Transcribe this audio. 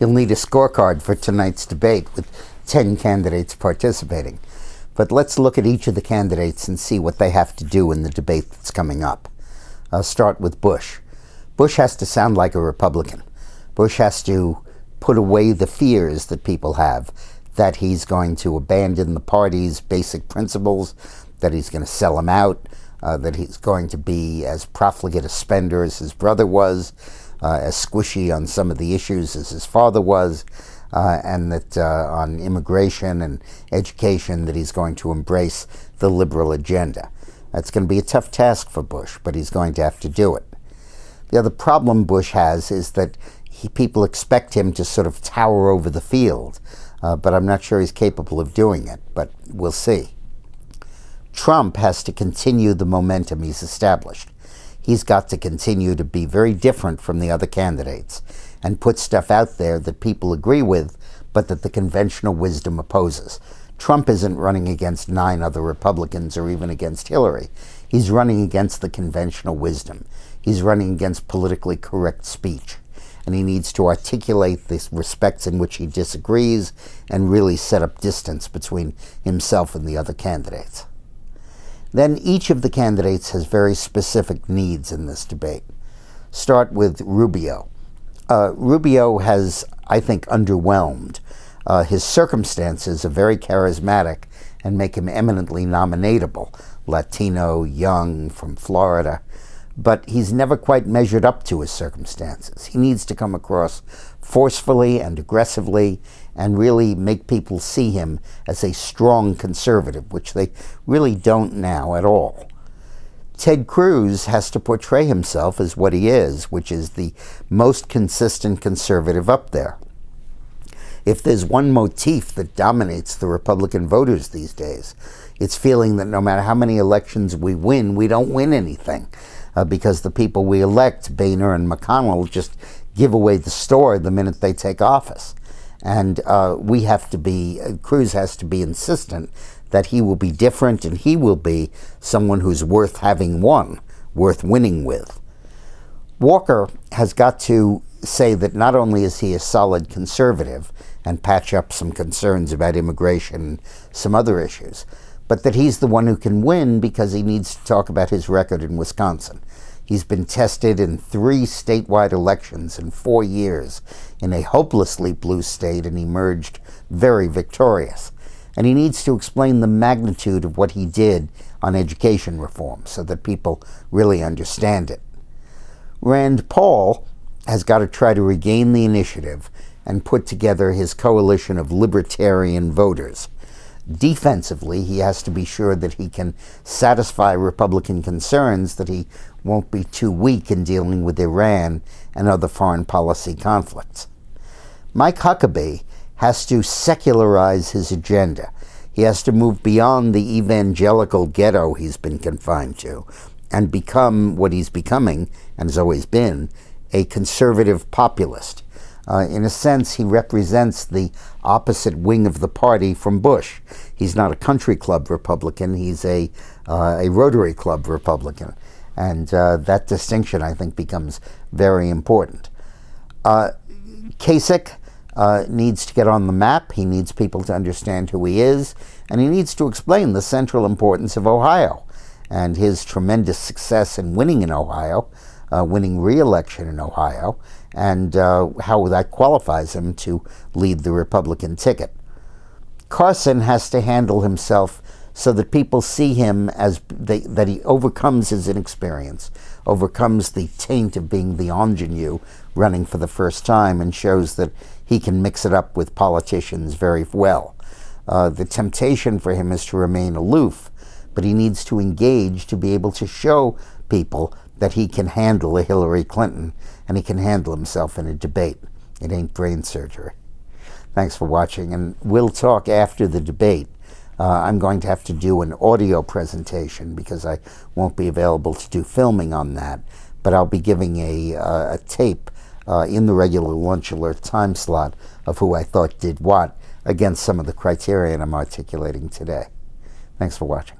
You'll need a scorecard for tonight's debate with 10 candidates participating. But let's look at each of the candidates and see what they have to do in the debate that's coming up. I'll start with Bush. Bush has to sound like a Republican. Bush has to put away the fears that people have that he's going to abandon the party's basic principles, that he's going to sell them out, that he's going to be as profligate a spender as his brother was, as squishy on some of the issues as his father was, and that on immigration and education that he's going to embrace the liberal agenda. That's going to be a tough task for Bush, but he's going to have to do it. The other problem Bush has is that people expect him to sort of tower over the field, but I'm not sure he's capable of doing it, but we'll see. Trump has to continue the momentum he's established. He's got to continue to be very different from the other candidates and put stuff out there that people agree with, but that the conventional wisdom opposes. Trump isn't running against 9 other Republicans or even against Hillary. He's running against the conventional wisdom. He's running against politically correct speech. And he needs to articulate the respects in which he disagrees and really set up distance between himself and the other candidates. Then each of the candidates has very specific needs in this debate. Start with Rubio. Rubio has, I think, underwhelmed. His circumstances are very charismatic and make him eminently nominatable. Latino, young, from Florida. But he's never quite measured up to his circumstances. He needs to come across forcefully and aggressively and really make people see him as a strong conservative, which they really don't now at all. Ted Cruz has to portray himself as what he is, which is the most consistent conservative up there. If there's one motif that dominates the Republican voters these days, it's feeling that no matter how many elections we win, we don't win anything. Because the people we elect, Boehner and McConnell, just give away the store the minute they take office. And we have to be, Cruz has to be insistent that he will be different and he will be someone who's worth having won, worth winning with. Walker has got to say that not only is he a solid conservative and patch up some concerns about immigration and some other issues, but that he's the one who can win because he needs to talk about his record in Wisconsin. He's been tested in 3 statewide elections in 4 years in a hopelessly blue state and emerged very victorious. And he needs to explain the magnitude of what he did on education reform so that people really understand it. Rand Paul has got to try to regain the initiative and put together his coalition of libertarian voters. Defensively, he has to be sure that he can satisfy Republican concerns, that he won't be too weak in dealing with Iran and other foreign policy conflicts. Mike Huckabee has to secularize his agenda. He has to move beyond the evangelical ghetto he's been confined to and become what he's becoming, and has always been, a conservative populist. In a sense, he represents the opposite wing of the party from Bush. He's not a country club Republican, he's a Rotary Club Republican. And that distinction, I think, becomes very important. Kasich needs to get on the map. He needs people to understand who he is, and he needs to explain the central importance of Ohio and his tremendous success in winning in Ohio, winning re-election in Ohio, and how that qualifies him to lead the Republican ticket. Carson has to handle himself so that people see him as that he overcomes his inexperience, overcomes the taint of being the ingenue running for the first time, and shows that he can mix it up with politicians very well. The temptation for him is to remain aloof, but he needs to engage to be able to show people that he can handle a Hillary Clinton and he can handle himself in a debate. It ain't brain surgery. Thanks for watching, and we'll talk after the debate. I'm going to have to do an audio presentation because I won't be available to do filming on that, but I'll be giving a tape in the regular Lunch Alert time slot of who I thought did what against some of the criteria I'm articulating today. Thanks for watching.